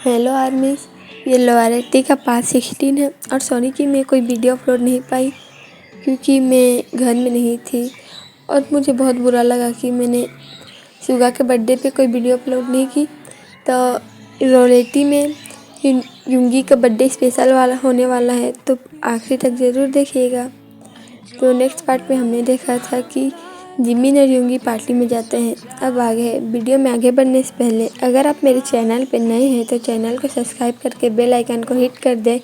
Hello आर्मीज, ये lower का part 16 है। और सॉरी कि मैं कोई वीडियो अपलोड नहीं पाई क्योंकि मैं घर में नहीं थी और मुझे बहुत बुरा लगा कि मैंने सुगा के बर्थडे पे कोई वीडियो अपलोड नहीं की। तो लोअर में युंगी का बर्थडे स्पेशल वाला होने वाला है, तो आखिरी तक ज़रूर देखिएगा। तो नेक्स्ट पार्ट में हमने देखा था कि जिमिन और युंगी पार्टी में जाते हैं। अब आगे वीडियो में आगे बढ़ने से पहले अगर आप मेरे चैनल पर नए हैं तो चैनल को सब्सक्राइब करके बेल आइकन को हिट कर दें,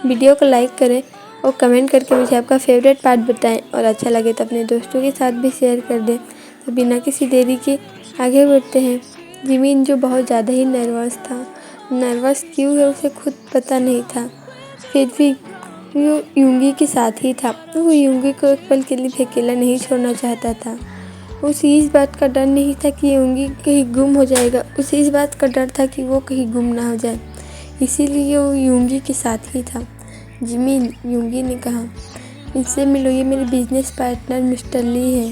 वीडियो को लाइक करें और कमेंट करके मुझे आपका फेवरेट पार्ट बताएं और अच्छा लगे तो अपने दोस्तों के साथ भी शेयर कर दें। तो बिना किसी देरी के आगे बढ़ते हैं। जिमिन जो बहुत ज़्यादा ही नर्वस क्यों है उसे खुद पता नहीं था, फिर भी वो युंगी के साथ ही था। वो युंगी को एक पल के लिए भी अकेला नहीं छोड़ना चाहता था। उसे इस बात का डर नहीं था कि युंगी कहीं गुम हो जाएगा, उसे इस बात का डर था कि वो कहीं गुम ना हो जाए, इसीलिए वो युंगी के साथ ही था। जिमिन, युंगी ने कहा, इनसे मिलो, ये मेरे बिजनेस पार्टनर मिस्टर ली है।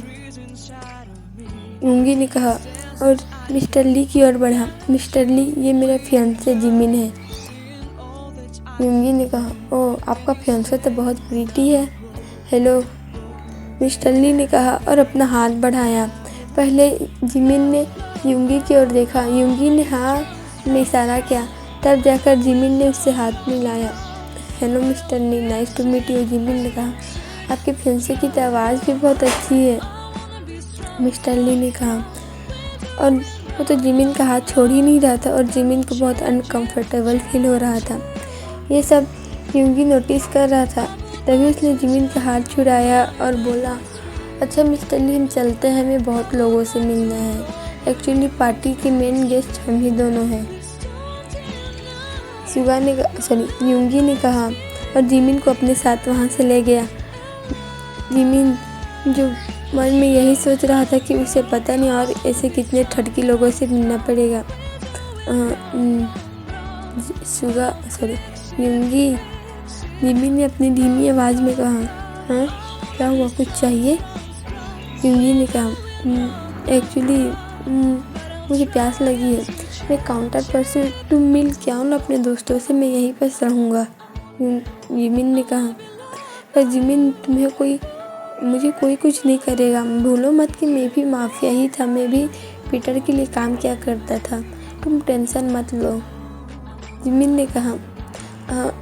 युंगी ने कहा और मिस्टर ली की ओर बढ़ा। मिस्टर ली, ये मेरा फियांसे जिमिन है। युंगी ने कहा, ओह, आपका फियांसे तो बहुत प्रीटी है। हेलो, मिस्टर ली ने कहा और अपना हाथ बढ़ाया। पहले जिमिन ने युंगी की ओर देखा, युंगी ने हाँ में इशारा किया, तब जाकर जिमिन ने उससे हाथ मिलाया। Hello mister Lee, nice to meet you. Jimin ने कहा, आपके फियांसे की तो आवाज़ भी बहुत अच्छी है, मिस्टर ली ने कहा। और वो तो जिमिन का हाथ छोड़ ही नहीं रहा था और जिमिन को बहुत अनकंफर्टेबल फील हो रहा था। ये सब युंगी नोटिस कर रहा था। तभी उसने जिमिन का हाथ छुड़ाया और बोला, अच्छा मिस्टर ली, हम चलते हैं, हमें बहुत लोगों से मिलना है। एक्चुअली पार्टी के मेन गेस्ट हम ही दोनों हैं, युंगी ने कहा और जिमिन को अपने साथ वहाँ से ले गया। जिमिन जो मन में यही सोच रहा था कि उसे पता नहीं और ऐसे कितने ठटकी लोगों से मिलना पड़ेगा। युंगी, जिमिन ने अपनी धीमी आवाज़ में कहा, हाँ क्या हुआ, कुछ चाहिए? युंगी ने कहा, एक्चुअली मुझे प्यास लगी है, मैं काउंटर पर से तुम मिल के आओ ना अपने दोस्तों से, मैं यहीं पर रहूँगा। जिमिन ने कहा, पर जिमिन मुझे कोई कुछ नहीं करेगा, भूलो मत कि मैं भी माफिया ही था, मैं भी पीटर के लिए काम किया करता था, तुम टेंशन मत लो। जिमिन ने कहा,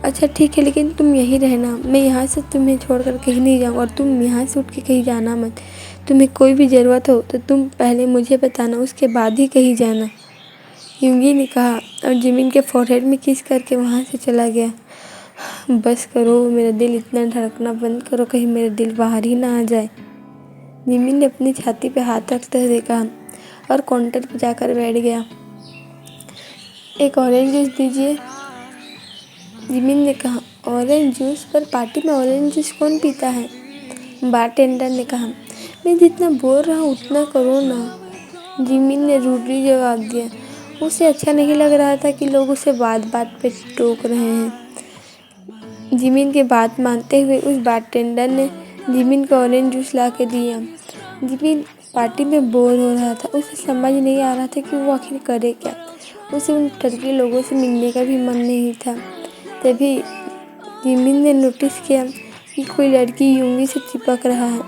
अच्छा ठीक है, लेकिन तुम यहीं रहना, मैं यहाँ से तुम्हें छोड़कर कहीं नहीं जाऊँ और तुम यहाँ से उठ के कहीं जाना मत। तुम्हें कोई भी ज़रूरत हो तो तुम पहले मुझे बताना, उसके बाद ही कहीं जाना, युंगी ने कहा और जिमिन के फोरहेड में किस करके वहाँ से चला गया। बस करो, मेरा दिल इतना धड़कना बंद करो, कहीं मेरा दिल बाहर ही ना आ जाए। जिमिन ने अपनी छाती पे हाथ रखते हुए कहा और काउंटर पर जाकर बैठ गया। एक ऑरेंज जूस दीजिए, जिमिन ने कहा। Orange juice? पर पार्टी में ऑरेंज जूस कौन पीता है? बारटेंडर ने कहा। मैं जितना बोल रहा हूँ उतना करो ना, जिमिन ने रूडली जवाब दिया। उसे अच्छा नहीं लग रहा था कि लोग उसे बात बात पे टोक रहे हैं। जिमिन की बात मानते हुए उस बारटेंडर ने जिमिन को ऑरेंज जूस ला के दिया। जिमिन पार्टी में बोर हो रहा था, उसे समझ नहीं आ रहा था कि वो आखिर करे क्या। उसे उन टर्की लोगों से मिलने का भी मन नहीं था। तभी जिमिन ने नोटिस किया कि कोई लड़की युंगी से चिपक रहा है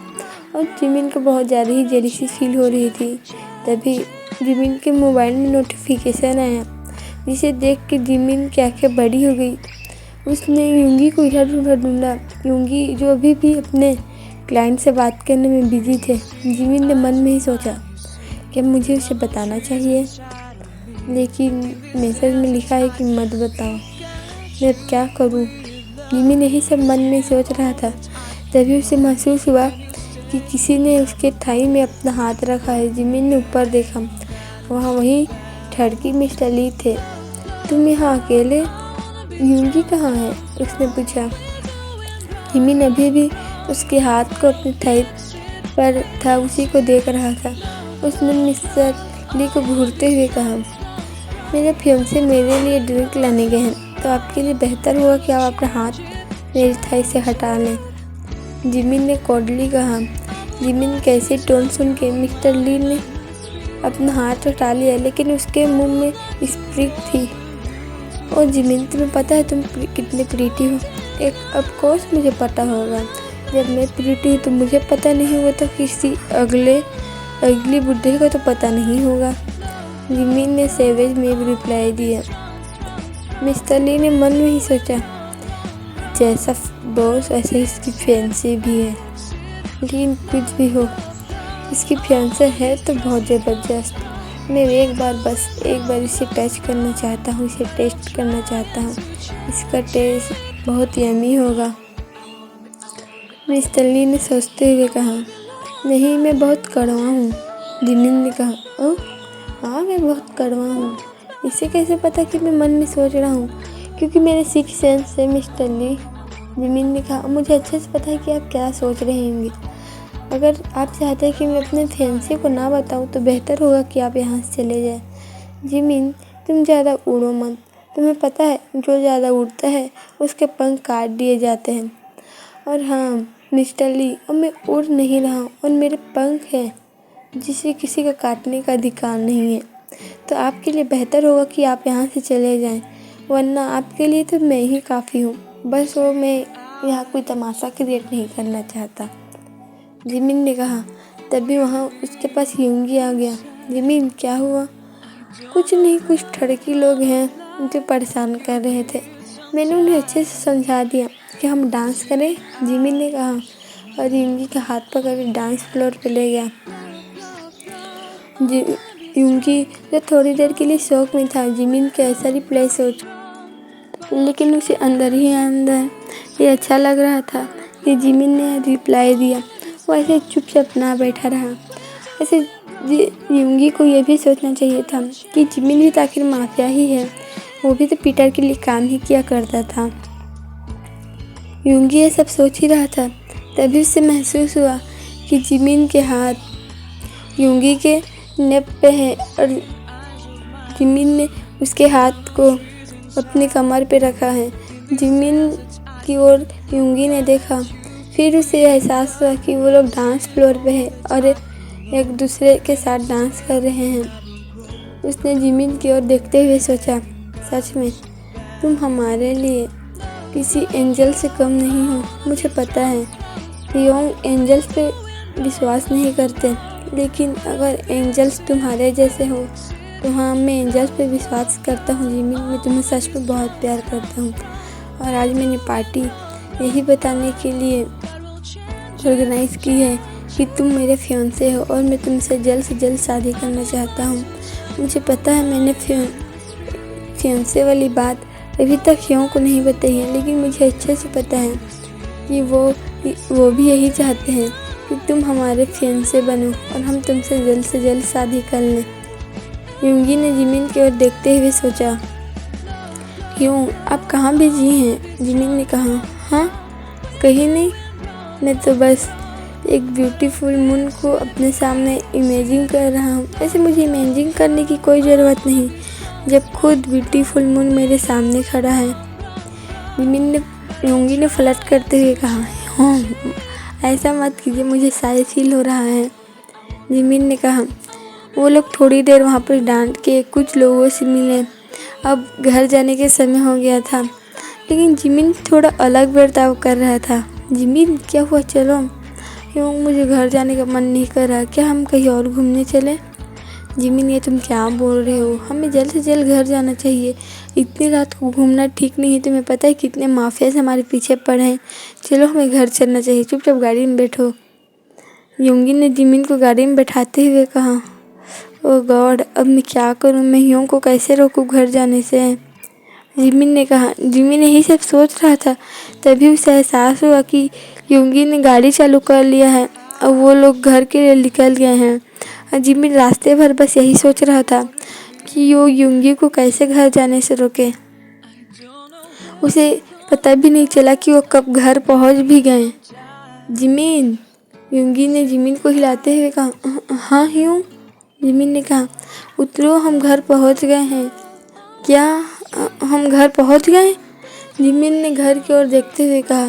और जिमिन को बहुत ज़्यादा ही जेलसी फील हो रही थी। तभी जिमिन के मोबाइल में नोटिफिकेशन आया, जिसे देख के जिमिन की आंखें बड़ी हो गई। उसने युंगी को इधर ढूंढा, युंगी जो अभी भी अपने क्लाइंट से बात करने में बिजी थे। जिमिन ने मन में ही सोचा कि मुझे उसे बताना चाहिए, लेकिन मैसेज में लिखा है कि मत बताओ, मैं अब क्या करूं? जिमिन यही सब मन में सोच रहा था। तभी उसे महसूस हुआ कि किसी ने उसके थाई में अपना हाथ रखा है। जिमिन ने ऊपर देखा, वहीं ठड़की मिस्टर ली थे। तुम यहाँ अकेले? युंगी कहाँ है? उसने पूछा। जिमिन अभी भी उसके हाथ को अपने थाई पर था, उसी को देख रहा था। उसने मिस्टर ली को घूरते हुए कहा, मेरे फियांसे मेरे लिए ड्रिंक लाने गए हैं, तो आपके लिए बेहतर होगा कि आप अपना हाथ मेरी थाई से हटा लें, जिमिन ने कोडली कहा। जिमिन कैसे टोन सुन के मिस्टर ली ने अपना हाथ हटा लिया, लेकिन उसके मुंह में स्प्रिट थी। और जिमिन, तुम्हें पता है तुम कितनी प्रीटी हो? एक ऑफ कोर्स मुझे पता होगा, जब मैं प्रीटी हूँ तो मुझे पता नहीं होगा तो किसी अगली बुड्ढे को तो पता नहीं होगा। जिमिन ने सेवेज में भी रिप्लाई दिया। मिस्टर ली ने मन में ही सोचा, जैसा बॉस ऐसे इसकी फियांसे भी है, लेकिन कुछ भी हो इसकी फियांसे है तो बहुत ज़बरदस्त। मैं एक बार इसे टच करना चाहता हूँ, इसे टेस्ट करना चाहता हूँ। इसका टेस्ट बहुत यम्मी होगा। मिस्टर ली ने सोचते हुए कहा, नहीं मैं बहुत कड़वा हूँ। जिमिन ने कहा, ओह हाँ मैं बहुत कड़वा हूँ। इसे कैसे पता कि मैं मन में सोच रहा हूँ? क्योंकि मेरे सिक्स सेंस है मिस्टर ली। जिमिन ने कहा, मुझे अच्छे से पता है कि आप क्या सोच रहे होंगे। अगर आप चाहते हैं कि मैं अपने फियांसे को ना बताऊं तो बेहतर होगा कि आप यहाँ से चले जाएं। जिमिन, तुम ज़्यादा उड़ो मत। तुम्हें पता है जो ज़्यादा उड़ता है उसके पंख काट दिए जाते हैं। और हाँ मिस्टर ली, अब मैं उड़ नहीं रहा हूँ और मेरे पंख हैं जिसे किसी का काटने का अधिकार नहीं है। तो आपके लिए बेहतर होगा कि आप यहाँ से चले जाएं, वरना आपके लिए तो मैं ही काफ़ी हूँ। बस वो मैं यहाँ कोई तमाशा क्रिएट नहीं करना चाहता। जिमिन ने कहा। तभी वहाँ उसके पास यूंगी आ गया। जिमिन, क्या हुआ? कुछ नहीं, कुछ ठड़की लोग हैं जो परेशान कर रहे थे। मैंने उन्हें अच्छे से समझा दिया कि हम डांस करें। जिमिन ने कहा और यूंगी का हाथ पकड़ डांस फ्लोर पे ले गया। यूंगी जो थोड़ी देर के लिए शौक में था जिमिन के ऐसा रिप्लाई सोच, लेकिन उसे अंदर ही अंदर ये अच्छा लग रहा था कि जिमिन ने रिप्लाई दिया। वो ऐसे चुपचाप ना बैठा रहा। ऐसे यूंगी को यह भी सोचना चाहिए था कि जिमिन भी तो आखिर माफिया ही है, वो भी तो पीटर के लिए काम ही किया करता था। यूंगी ये सब सोच ही रहा था, तभी उसे महसूस हुआ कि जिमिन के हाथ यूंगी के नेक पे है और जिमिन ने उसके हाथ को अपने कमर पे रखा है। जिमिन की ओर यूंगी ने देखा, फिर उसे एहसास हुआ कि वो लोग डांस फ्लोर पे है और एक दूसरे के साथ डांस कर रहे हैं। उसने जिमिन की ओर देखते हुए सोचा, सच में तुम हमारे लिए किसी एंजल से कम नहीं हो। मुझे पता है योंग एंजल्स पे विश्वास नहीं करते, लेकिन अगर एंजल्स तुम्हारे जैसे हो तो हाँ, मैं एंजल्स पे विश्वास करता हूँ। जिमिन, मैं तुम्हें सच में बहुत प्यार करता हूँ और आज मैंने पार्टी यही बताने के लिए ऑर्गेनाइज़ की है कि तुम मेरे फियांसे हो और मैं तुमसे जल्द से जल्द शादी करना चाहता हूँ। मुझे पता है मैंने फियांसे वाली बात अभी तक यों को नहीं बताई है, लेकिन मुझे अच्छे से पता है कि वो भी यही चाहते हैं कि तुम हमारे फियांसे बनो और हम तुमसे जल्द से जल्द शादी कर लें। यूंगी ने जिमिन की ओर देखते हुए सोचा, यूं आप कहाँ बिजी हैं? जिमिन ने कहा, हाँ कहीं नहीं, मैं तो बस एक ब्यूटीफुल मून को अपने सामने इमेजिन कर रहा हूँ। ऐसे मुझे इमेजिन करने की कोई ज़रूरत नहीं जब खुद ब्यूटीफुल मून मेरे सामने खड़ा है। यूंगी ने फ्लर्ट करते हुए कहा, हाँ ऐसा मत कीजिए, मुझे शायद फील हो रहा है। जिमिन ने कहा। वो लोग थोड़ी देर वहाँ पर डांट के कुछ लोगों से मिले। अब घर जाने के समय हो गया था, लेकिन जिमिन थोड़ा अलग बर्ताव कर रहा था। जिमिन, क्या हुआ? चलो। क्यों? मुझे घर जाने का मन नहीं कर रहा, क्या हम कहीं और घूमने चलें? जिमिन, ये तुम क्या बोल रहे हो? हमें जल्द से जल्द घर जाना चाहिए। इतनी रात को घूमना ठीक नहीं है। तुम्हें पता है कितने माफियाज हमारे पीछे पड़े हैं। चलो हमें घर चलना चाहिए, चुपचाप गाड़ी में बैठो। यूंगी ने जिमिन को गाड़ी में बैठाते हुए कहा, ओह गॉड, अब मैं क्या करूं? मैं यूं को कैसे रोकूं घर जाने से? जिमिन ने कहा। जिमिन यही सब सोच रहा था, तभी उसे एहसास हुआ कि यूंगी ने गाड़ी चालू कर लिया है और वो लोग घर के लिए निकल गए हैं। और जिमिन रास्ते भर बस यही सोच रहा था कि वो यूंगी को कैसे घर जाने से रोके। उसे पता भी नहीं चला कि वो कब घर पहुंच भी गए। जिमिन, यूंगी ने जिमिन को हिलाते हुए कहा। हाँ यूं, जिमिन ने कहा। उतरो, हम घर पहुंच गए हैं। क्या हम घर पहुंच गए? जिमिन ने घर की ओर देखते हुए कहा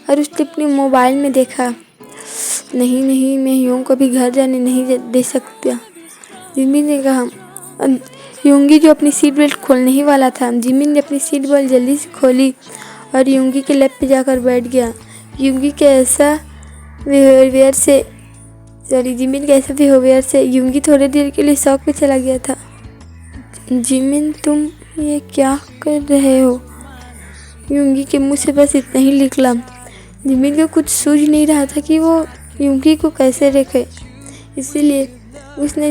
और उसने अपने मोबाइल में देखा। नहीं, मैं यूं कभी घर जाने नहीं दे सकता, जिमिन ने कहा। युंगी जो अपनी सीट बेल्ट खोलने ही वाला था, जिमिन ने अपनी सीट बेल्ट जल्दी से खोली और युंगी के लैप पे जाकर बैठ गया। युंगी के ऐसा बिहेवियर से जिमिन के ऐसे बिहेवियर से युंगी थोड़ी देर के लिए शॉक में चला गया था। जिमिन, तुम ये क्या कर रहे हो? युंगी के मुंह से बस इतना ही निकला। जिमिन को कुछ सूझ नहीं रहा था कि वो युंगी को कैसे रखे, इसीलिए उसने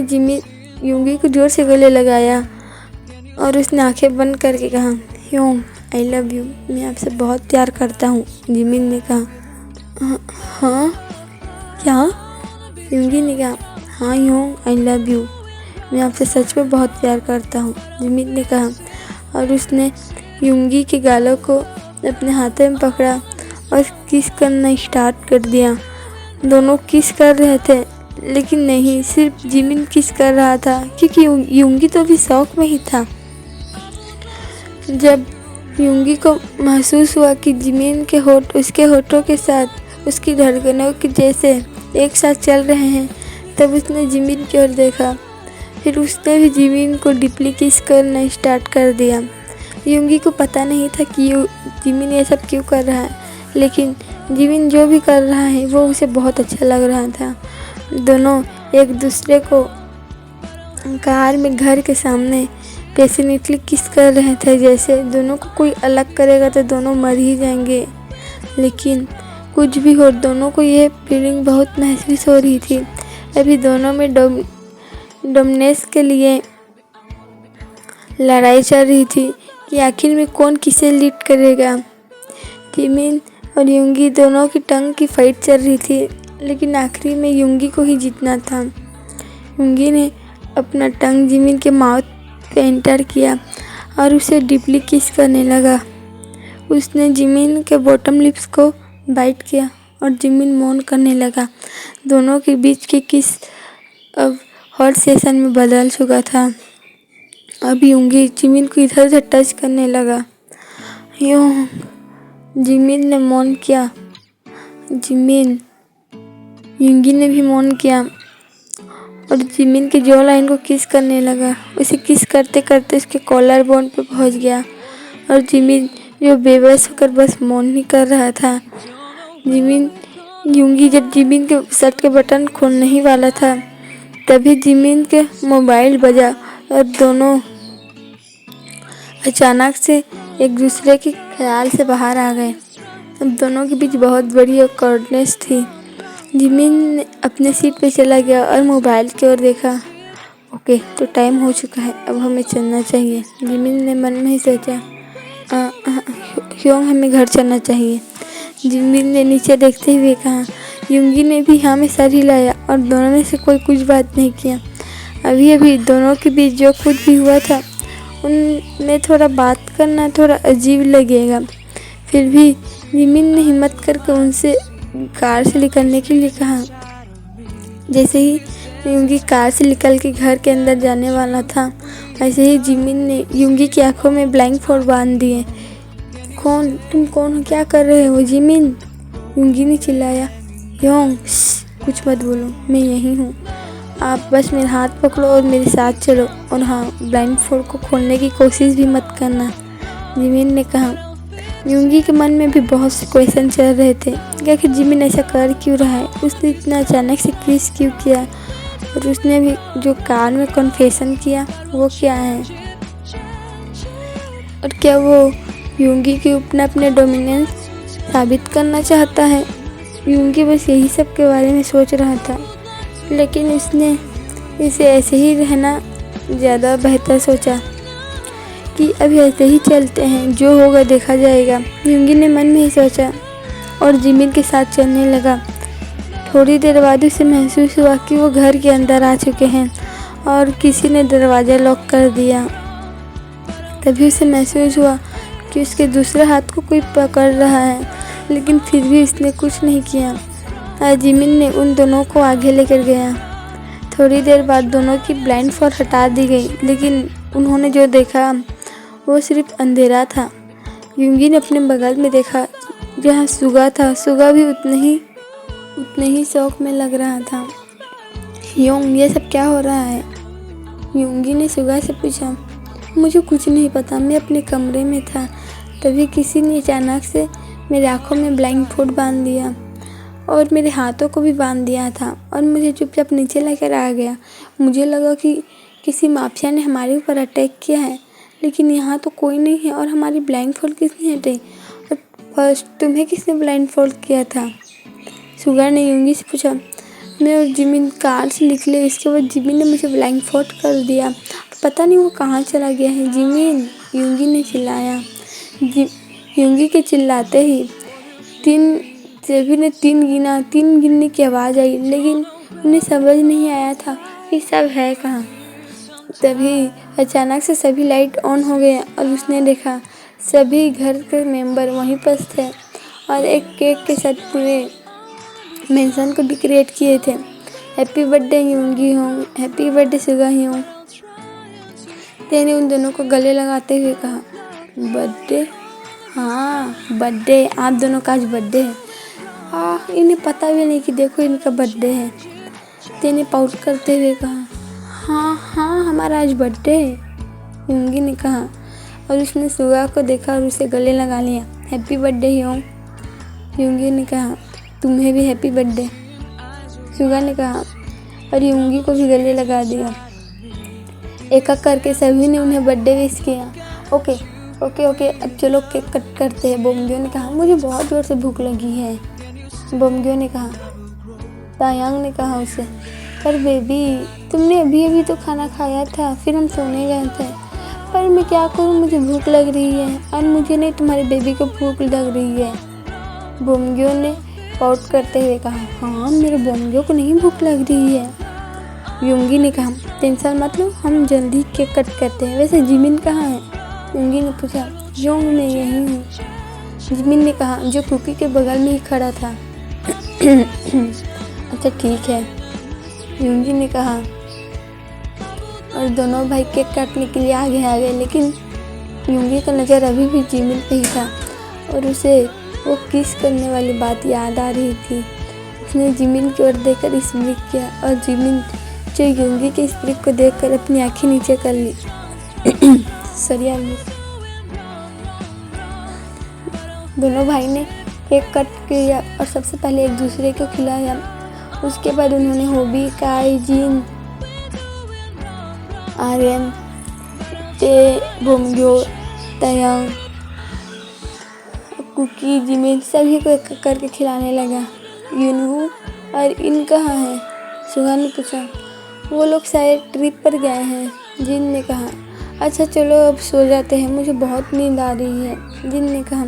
युंगी को जोर से गले लगाया और उसने आंखें बंद करके कहा, योंग, आई लव यू, मैं आपसे बहुत प्यार करता हूँ। जिमिन ने कहा, हाँ क्या? युंगी ने कहा, हाँ योंग, आई लव यू, मैं आपसे सच में बहुत प्यार करता हूँ। जिमिन ने कहा और उसने युंगी के गालों को अपने हाथों में पकड़ा और किस करना स्टार्ट कर दिया। दोनों किस कर रहे थे, लेकिन नहीं, सिर्फ जिमिन किस कर रहा था, क्योंकि युंगी तो भी शौक में ही था। जब युंगी को महसूस हुआ कि जिमिन के होठ उसके होठों के साथ उसकी धड़कनों के जैसे एक साथ चल रहे हैं, तब उसने जिमिन की ओर देखा। फिर उसने भी जिमिन को डीपली किस करना स्टार्ट कर दिया। युंगी को पता नहीं था कि जिमिन ये सब क्यों कर रहा है, लेकिन जिमिन जो भी कर रहा है वो उसे बहुत अच्छा लग रहा था। दोनों एक दूसरे को कार में घर के सामने पैशनेटली किस कर रहे थे, जैसे दोनों को कोई अलग करेगा तो दोनों मर ही जाएंगे। लेकिन कुछ भी हो, दोनों को यह फीलिंग बहुत महसूस हो रही थी। अभी दोनों में डोमिनेंस के लिए लड़ाई चल रही थी कि आखिर में कौन किसे लीड करेगा। जिमिन और युंगी दोनों की टंग की फाइट चल रही थी, लेकिन आखिरी में युंगी को ही जीतना था। युंगी ने अपना टंग जिमिन के माउथ पे एंटर किया और उसे डीपली किस करने लगा। उसने जिमिन के बॉटम लिप्स को बाइट किया और जिमिन मौन करने लगा। दोनों के बीच की किस अब हॉट सेशन में बदल चुका था। अब युंगी जिमिन को इधर उधर टच करने लगा। यूं जिमिन ने मौन किया। युंगी ने भी मौन किया और जिमिन के जॉ लाइन को किस करने लगा। उसे किस करते करते उसके कॉलर बोन पे पहुंच गया और जिमिन जो बेबस होकर बस मौन ही कर रहा था। युंगी जब जिमिन के शर्ट के बटन खोलने ही वाला था, तभी जिमिन के मोबाइल बजा और दोनों अचानक से एक दूसरे के ख्याल से बाहर आ गए। अब दोनों के बीच बहुत बड़ी ऑकवर्डनेस थी। जिमिन अपने सीट पे चला गया और मोबाइल की ओर देखा। ओके, तो टाइम हो चुका है, अब हमें चलना चाहिए। जिमिन ने मन में ही सोचा, योंग, हमें घर चलना चाहिए। जिमिन ने नीचे देखते हुए कहा। युंगी ने भी हाँ में सर हिलाया और दोनों में से कोई कुछ बात नहीं किया। अभी अभी दोनों के बीच जो कुछ भी हुआ था, उनमें थोड़ा बात करना थोड़ा अजीब लगेगा। फिर भी जिमिन ने हिम्मत करके उनसे कार से निकलने के लिए कहा। जैसे ही युंगी कार से निकल के घर के अंदर जाने वाला था, वैसे ही जिमिन ने युंगी की आंखों में ब्लैंक फोल्ड बांध दिए। तुम कौन हो? क्या कर रहे हो जिमिन? युंगी ने चिल्लाया। योंग, कुछ मत बोलो, मैं यहीं हूँ। आप बस मेरा हाथ पकड़ो और मेरे साथ चलो, और हाँ, ब्लाइंड फोल्ड को खोलने की कोशिश भी मत करना, जिमिन ने कहा। युंगी के मन में भी बहुत से क्वेश्चन चल रहे थे कि आखिर जिमिन ऐसा कर क्यों रहा है, उसने इतना अचानक से किस क्यों किया, और उसने भी जो कार में कन्फेशन किया वो क्या है, और क्या वो युंगी के ऊपर अपने डोमिनेंस साबित करना चाहता है। युंगी बस यही सब के बारे में सोच रहा था, लेकिन उसने इसे ऐसे ही रहना ज़्यादा बेहतर सोचा कि अभी ऐसे ही चलते हैं, जो होगा देखा जाएगा। युंगी ने मन में ही सोचा और जिमिन के साथ चलने लगा। थोड़ी देर बाद उसे महसूस हुआ कि वो घर के अंदर आ चुके हैं और किसी ने दरवाज़ा लॉक कर दिया। तभी उसे महसूस हुआ कि उसके दूसरे हाथ को कोई पकड़ रहा है, लेकिन फिर भी उसने कुछ नहीं किया। जिमिन ने उन दोनों को आगे लेकर गया। थोड़ी देर बाद दोनों की ब्लाइंड फोल्ड हटा दी गई, लेकिन उन्होंने जो देखा वो सिर्फ अंधेरा था। युंगी ने अपने बगल में देखा जहाँ सुगा था। सुगा भी उतने ही शौक में लग रहा था। योंग, ये सब क्या हो रहा है? यूंगी ने सुगा से पूछा। मुझे कुछ नहीं पता, मैं अपने कमरे में था, तभी किसी ने अचानक से मेरी आंखों में ब्लाइंड फोल्ड बांध दिया और मेरे हाथों को भी बांध दिया था और मुझे चुपचाप नीचे लेकर आ गया। मुझे लगा कि किसी माफिया ने हमारे ऊपर अटैक किया है, लेकिन यहाँ तो कोई नहीं है और हमारी ब्लाइंड फोल्ड किसने हटाई? और फर्स्ट तुम्हें किसने ब्लाइंड फोल्ड किया था? सुगा ने यूंगी से पूछा। मैं और जिमिन कार से निकले, इसके बाद जिमिन ने मुझे ब्लाइंड फोल्ड कर दिया। पता नहीं वो कहाँ चला गया है। जिमिन, यूंगी ने चिल्लाया। यूंगी के चिल्लाते ही सभी ने 3 गिना। 3 गिनने की आवाज़ आई, लेकिन उन्हें समझ नहीं आया था कि सब है कहाँ। तभी अचानक से सभी लाइट ऑन हो गए और उसने देखा सभी घर के मेंबर वहीं पर थे और एक केक के साथ पूरे मेंशन को डेकोरेट किए थे। हैप्पी बर्थडे यूंगी होंग, हैप्पी बर्थडे सुगा होंग। तेने उन दोनों को गले लगाते हुए कहा। बर्थडे? हाँ बर्थडे, आप दोनों का आज बर्थडे है। इन्हें पता भी नहीं कि देखो इनका बर्थडे है। तेने पाउट करते हुए कहा। हाँ हमारा आज बर्थडे है, यूंगी ने कहा और उसने सुगा को देखा और उसे गले लगा लिया। हैप्पी बर्थडे यूंगी ने कहा। तुम्हें भी हैप्पी बर्थडे, सुगा ने कहा और यूंगी को भी गले लगा दिया। एक एक करके सभी ने उन्हें बर्थडे विश किया। ओके अब चलो केक कट करते हैं, बोमगियो ने कहा। मुझे बहुत ज़ोर से भूख लगी है, बोमगियो ने कहा। तायांग ने कहा उसे। पर बेबी, तुमने अभी तो खाना खाया था, फिर हम सोने गए थे। पर मैं क्या करूं, मुझे भूख लग रही है और मुझे नहीं तुम्हारे बेबी को भूख लग रही है, बोमगियो ने पाउट करते हुए कहा। हाँ मेरे बोमगियो को नहीं भूख लग रही है, यूंगी ने कहा। टेंशन मत लो, हम जल्दी केक कट करते हैं। वैसे जिमिन कहाँ है? यूंगी ने पूछा। योंग, मैं यहीं हूँ, जिमिन ने कहा, जो कुकी के बगल में ही खड़ा था। अच्छा ठीक है, यूंगी ने कहा और दोनों भाई केक काटने के लिए आगे आ गए। लेकिन यूंगी का नज़र अभी भी जिमिन पे ही था और उसे वो किस करने वाली बात याद आ रही थी। उसने जिमिन की ओर देखकर स्मिक किया और जिमिन जो यूंगी के स्प्रिक को देखकर अपनी आंखें नीचे कर ली। सरिया दोनों भाई ने केक कट किया और सबसे पहले एक दूसरे को खिलाया। उसके बाद उन्होंने होबी, काई, जिन, आर्यन, ते, बोमगियो, तायांग, कुकी, जिमिन सभी को एक करके खिलाने लगा। यूनहू और इन कहाँ है? सुगा ने पूछा। वो लोग शायद ट्रिप पर गए हैं, जिन ने कहा। अच्छा चलो अब सो जाते हैं, मुझे बहुत नींद आ रही है, जिन ने कहा।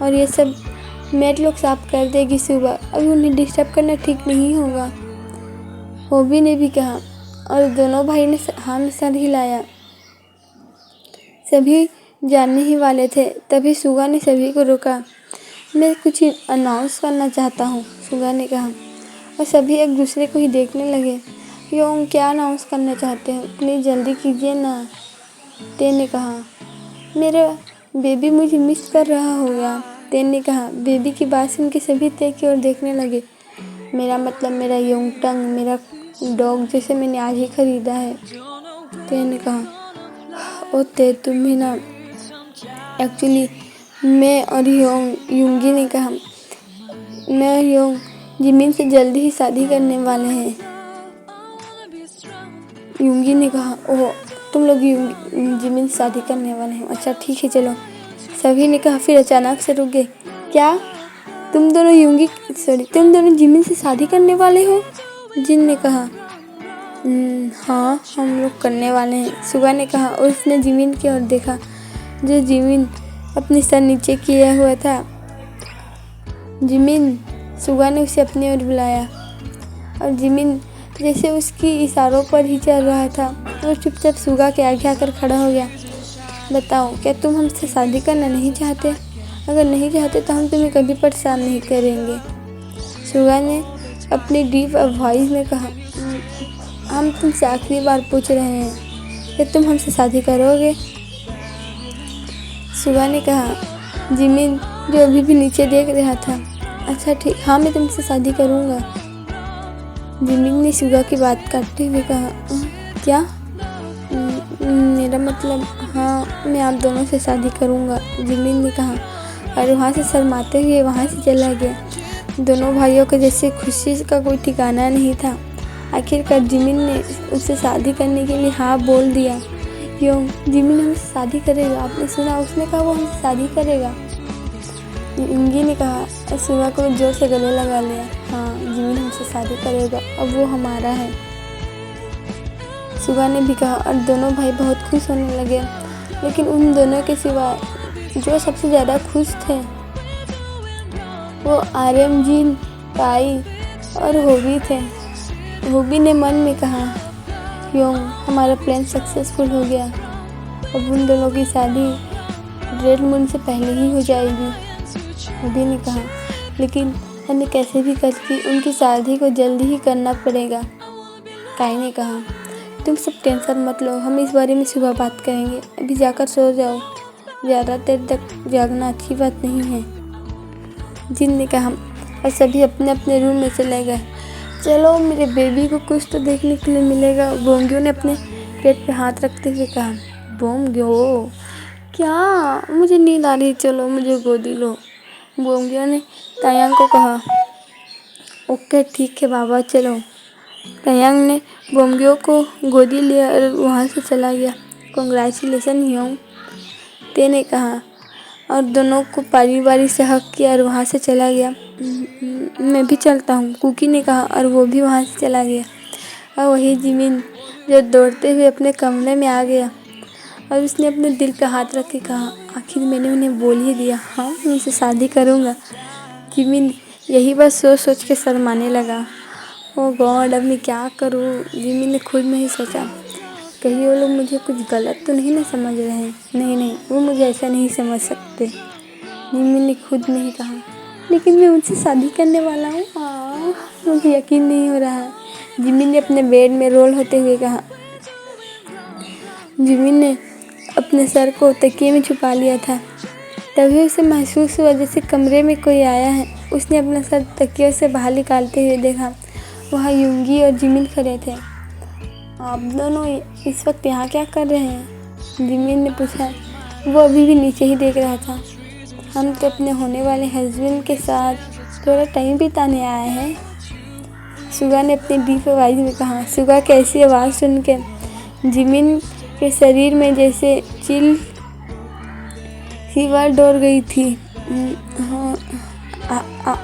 और ये सब मैट लोग साफ कर देगी सुबह, अभी उन्हें डिस्टर्ब करना ठीक नहीं होगा, होबी ने भी कहा। और दोनों भाई ने हाँ में सर हिलाया। सभी जानने ही वाले थे, तभी सुगा ने सभी को रोका। मैं कुछ अनाउंस करना चाहता हूँ, सुगा ने कहा और सभी एक दूसरे को ही देखने लगे। योंग, क्या अनाउंस करना चाहते हैं? प्लीज़ जल्दी कीजिए ना, ते ने कहा। मेरा बेबी मुझे मिस कर रहा होगा, ते ने कहा। बेबी की बात सुन के सभी ते की ओर देखने लगे। मेरा मतलब मेरा योंगटंग, मेरा डॉग जैसे मैंने आज ही खरीदा है, ते ने कहा। ओ ते, तुम भी ना। एक्चुअली मैं और यूंगी ने कहा, मैं और योंग जिमिन से जल्दी ही शादी करने वाले हैं, यूंगी ने कहा। ओह, तुम लोग जिमिन से शादी करने वाले हैं? अच्छा ठीक है चलो, सभी ने कहा। फिर अचानक से रुक गए। क्या तुम दोनों जिमिन से शादी करने वाले हो? जिन ने कहा। हाँ हम लोग करने वाले हैं, सुगा ने कहा और उसने जिमिन की ओर देखा, जो जिमिन अपने सर नीचे किया हुआ था। जिमिन, सुगा ने उसे अपनी ओर बुलाया और जिमिन जैसे उसकी इशारों पर ही चल रहा था और चुपचाप सुगा के आगे आकर खड़ा हो गया। बताओ, क्या तुम हमसे शादी करना नहीं चाहते? अगर नहीं चाहते तो हम तुम्हें कभी परेशान नहीं करेंगे, सुगा ने अपनी डीप वॉइस में कहा। हम तुमसे आखिरी बार पूछ रहे हैं, क्या तुम हमसे शादी करोगे? सुगा ने कहा। जिमिन, जो अभी भी नीचे देख रहा था। अच्छा ठीक, हाँ मैं तुमसे शादी करूँगा, जिमिन ने सुगा की बात काटते हुए कहा। क्या? मतलब हाँ, मैं आप दोनों से शादी करूँगा, जिमिन ने कहा और वहाँ से शर्माते हुए वहाँ से चला गया। दोनों भाइयों को जैसे खुशी का कोई ठिकाना नहीं था। आखिरकार जिमिन ने उससे शादी करने के लिए हाँ बोल दिया। जिमिन हमसे शादी करेगा, आपने सुना? उसने कहा वो हमसे शादी करेगा। युंगी ने कहा, सुगा को जोर से गले लगा लिया। हाँ, जिमिन हमसे शादी करेगा, अब वो हमारा है। सुगा ने भी कहा और दोनों भाई बहुत खुश होने लगे। लेकिन उन दोनों के सिवा जो सबसे ज़्यादा खुश थे वो आर्यमजीन, काई और होबी थे। होबी ने मन में कहा, हमारा प्लान सक्सेसफुल हो गया। अब उन दोनों की शादी रेड मून से पहले ही हो जाएगी। होबी ने कहा, लेकिन हमें कैसे भी करके उनकी शादी को जल्दी ही करना पड़ेगा। काई ने कहा, तुम सब टेंशन मत लो, हम इस बारे में सुबह बात करेंगे। अभी जाकर सो जाओ, ज़्यादा देर तक जागना अच्छी बात नहीं है। जिन ने कहा और सभी अपने अपने रूम में चले गए। चलो, मेरे बेबी को कुछ तो देखने के लिए मिलेगा। बोंग्यो ने अपने पेट पे हाथ रखते हुए कहा। बोंग्यो, क्या? मुझे नींद आ रही, चलो मुझे गोदी लो। बोंग्यो ने तायांग को कहा। ओके ठीक है बाबा, चलो। तायांग ने बोंग्यो को गोदी लिया और वहाँ से चला गया। कांग्रेचुलेशन ह्योंग, ते ने कहा और दोनों को बारी बारी से हक किया और वहाँ से चला गया। मैं भी चलता हूँ, कुकी ने कहा और वो भी वहाँ से चला गया। और वही जिमिन जो दौड़ते हुए अपने कमरे में आ गया और उसने अपने दिल पे हाथ रख के कहा, आखिर मैंने उन्हें बोल ही दिया, हाँ मैं उनसे शादी करूँगा। जिमिन यही बात सोच सोच के शर्माने लगा। ओ गॉड, अब मैं क्या करूँ? जिमिन ने खुद में ही सोचा, कहीं वो लोग मुझे कुछ गलत तो नहीं ना समझ रहे हैं। नहीं, वो मुझे ऐसा नहीं समझ सकते। जिमिन ने खुद में ही कहा, लेकिन मैं उनसे शादी करने वाला हूँ। मुझे यकीन नहीं हो रहा है। जिमिन ने अपने बेड में रोल होते हुए कहा। जिमिन ने अपने सर को तकिए में छुपा लिया था। तभी उसे महसूस हुआ जैसे कमरे में कोई आया है। उसने अपना सर तकिए से बाहर निकालते हुए देखा। वहाँ युंगी और जिमिन खड़े थे। आप दोनों इस वक्त यहाँ क्या कर रहे हैं? जिमिन ने पूछा। वो अभी भी नीचे ही देख रहा था। हम तो अपने होने वाले हस्बैंड के साथ थोड़ा टाइम बिताने आए हैं, सुगा ने अपनी डीप आवाज़ में कहा। सुगा की ऐसी आवाज़ सुन के जिमिन के शरीर में जैसे चिल फीवर दौड़ गई थी। हाँ,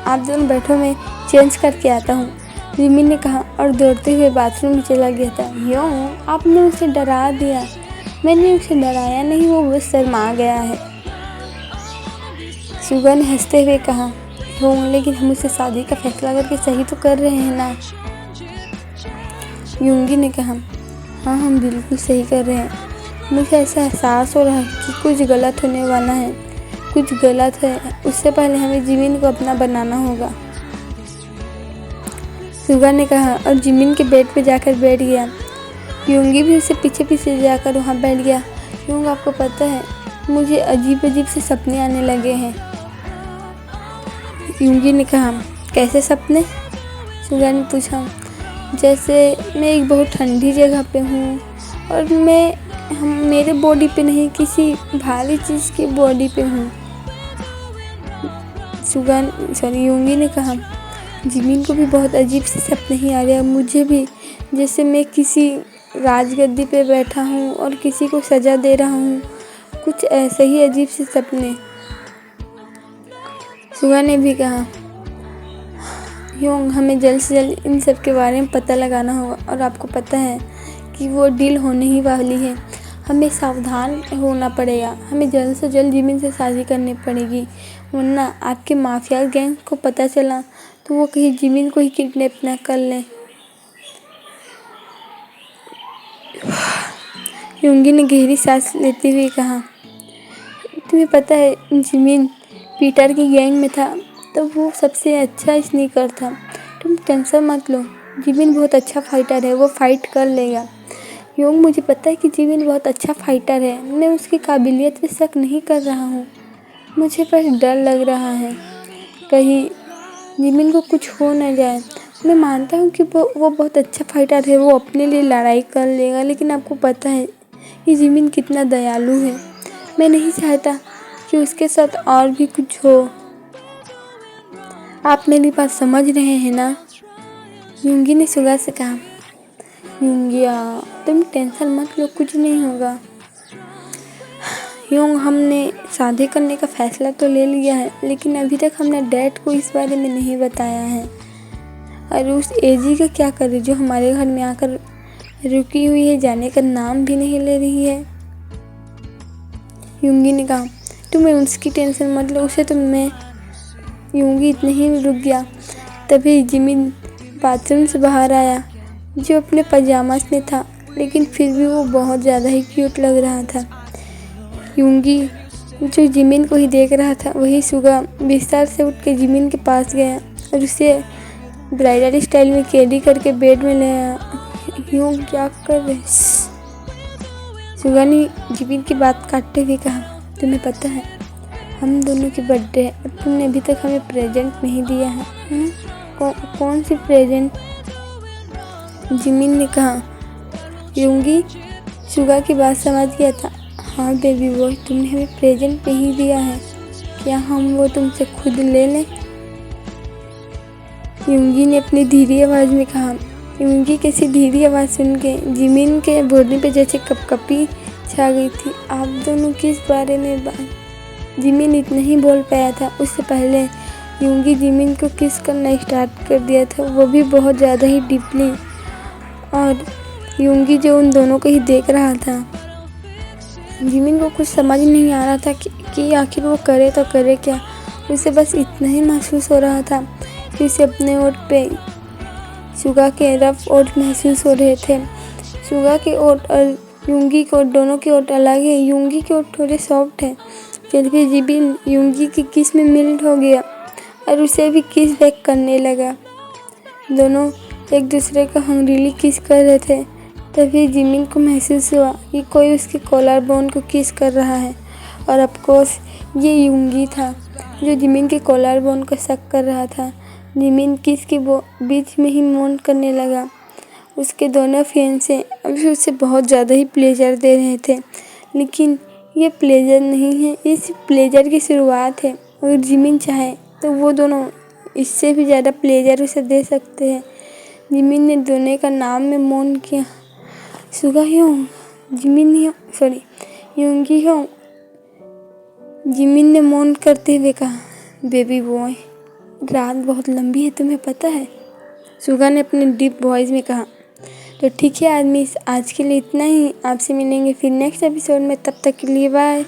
आप दोनों बैठो, मैं चेंज करके आता हूँ, जिमिन ने कहा और दौड़ते हुए बाथरूम में चला गया था। आपने उसे डरा दिया। मैंने उसे डराया नहीं, वो बस शर्मा गया है, सुगा ने हंसते हुए कहा। लेकिन हम उससे शादी का फैसला करके सही तो कर रहे हैं ना? युंगी ने कहा। हाँ, हम बिल्कुल सही कर रहे हैं। मुझे ऐसा एहसास हो रहा है कि कुछ गलत होने वाला है। कुछ गलत है, उससे पहले हमें जिमिन को अपना बनाना होगा, सुगा ने कहा और जिमिन के बेड पे जाकर बैठ गया। युंगी भी उससे पीछे पीछे जाकर वहाँ बैठ गया। युंग, आपको पता है मुझे अजीब अजीब से सपने आने लगे हैं, युंगी ने कहा। कैसे सपने? सुगा ने पूछा। जैसे मैं एक बहुत ठंडी जगह पे हूँ और मेरे बॉडी पे नहीं, किसी भारी चीज़ की बॉडी पे हूँ, युंगी ने कहा। जिमिन को भी बहुत अजीब से सपने ही आ रहे हैं। मुझे भी, जैसे मैं किसी राजगद्दी पे बैठा हूँ और किसी को सजा दे रहा हूँ, कुछ ऐसे ही अजीब से सपने, सुगा ने भी कहा। हमें जल्द से जल्द इन सब के बारे में पता लगाना होगा और आपको पता है कि वो डील होने ही वाली है। हमें सावधान होना पड़ेगा। हमें जल्द से जल्द जिमिन से शादी करनी पड़ेगी, वरना आपके माफिया गैंग को पता चला तो वो कहीं जिमिन को ही किडनैप न कर लें। युंगी ने गहरी सांस लेते हुए कहा। तुम्हें पता है जिमिन पीटर की गैंग में था तो वो सबसे अच्छा स्नीकर था। तुम टेंशन मत लो, जिमिन बहुत अच्छा फाइटर है, वो फाइट कर लेगा। मुझे पता है कि जिमिन बहुत अच्छा फाइटर है, मैं उसकी काबिलियत पे शक नहीं कर रहा हूँ, मुझे बस डर लग रहा है कहीं जिमिन को कुछ हो न जाए। मैं मानता हूँ कि वो बहुत अच्छा फाइटर है, वो अपने लिए लड़ाई कर लेगा, लेकिन आपको पता है कि जिमिन कितना दयालु है। मैं नहीं चाहता कि उसके साथ और भी कुछ हो। आप मेरी बात समझ रहे हैं ना? यूंगी ने सुगा से कहा। यूंगिया, तुम टेंशन मत लो, कुछ नहीं होगा। यूं हमने शादी करने का फैसला तो ले लिया है, लेकिन अभी तक हमने डैड को इस बारे में नहीं बताया है। और उस एजी का क्या करे जो हमारे घर में आकर रुकी हुई है, जाने का नाम भी नहीं ले रही है। यूंगी ने कहा, तुम्हें उसकी टेंशन मत लो, उसे तो मैं। यूंगी इतने ही रुक गया। तभी जिमिन बाथरूम से बाहर आया, जो अपने पजामास में था, लेकिन फिर भी वो बहुत ज़्यादा ही क्यूट लग रहा था। यूंगी जो जिमिन को ही देख रहा था, वही सुगा बिस्तर से उठ के जिमिन के पास गया और उसे ब्राइडल स्टाइल में कैरी करके बेड में ले आया। यूं क्या कर रहे? सुगा ने जिमिन की बात काटते हुए कहा, तुम्हें पता है हम दोनों की बर्थडे है और तुमने अभी तक हमें प्रेजेंट नहीं दिया है। कौन सी प्रेजेंट? जिमिन ने कहा। यूंगी सुगा की बात समझ गया था। हाँ बेबी बॉय, तुमने हमें प्रेजेंट नहीं दिया है, क्या हम वो तुमसे खुद ले लें? यूंगी ने अपनी धीरी आवाज़ में कहा। यूंगी कैसी धीरी आवाज़ सुन के जिमिन के बॉडी पे जैसे कपकपी छा गई थी। आप दोनों किस बारे में बात? जिमिन इतना ही बोल पाया था। उससे पहले यूंगी जिमिन को किस करना स्टार्ट कर दिया था, वो भी बहुत ज़्यादा ही डीपली। और यूंगी जो उन दोनों को ही देख रहा था, जिमिन को कुछ समझ नहीं आ रहा था कि आखिर वो करे तो करे क्या। उसे बस इतना ही महसूस हो रहा था कि उसे अपने ओठ पे सुगा के रफ ओठ महसूस हो रहे थे। सुगा के ओठ और यूंगी के ओठ, दोनों के ओठ अलग है। यूंगी के ओठ थोड़े सॉफ्ट हैं। फिर भी जिमिन यूंगी की किस में मिल्ट हो गया और उसे भी किस बैक करने लगा। दोनों एक दूसरे को हंग्रीली किस कर रहे थे। तभी जिमिन को महसूस हुआ कि कोई उसके कॉलर बोन को किस कर रहा है, और ऑफकोर्स ये यूंगी था जो जिमिन के कॉलर बोन को शक कर रहा था। जिमिन किस के बीच में ही मौन करने लगा। उसके दोनों फियांसे अभी उसे बहुत ज़्यादा ही प्लेजर दे रहे थे, लेकिन ये प्लेजर नहीं है, इस प्लेजर की शुरुआत है। अगर जिमिन चाहे तो वो दोनों इससे भी ज़्यादा प्लेजर उसे दे सकते हैं। जिमिन ने दोनों का नाम में मौन किया। सुगा हो, जिमिन हो, सॉरी यूंगी हो। जिमिन ने मौन करते हुए कहा, बेबी बॉय, रात बहुत लंबी है, तुम्हें पता है? सुगा ने अपने डीप वॉइस में कहा। तो ठीक है आदमी, आज के लिए इतना ही। आपसे मिलेंगे फिर नेक्स्ट एपिसोड में, तब तक के लिए बाय।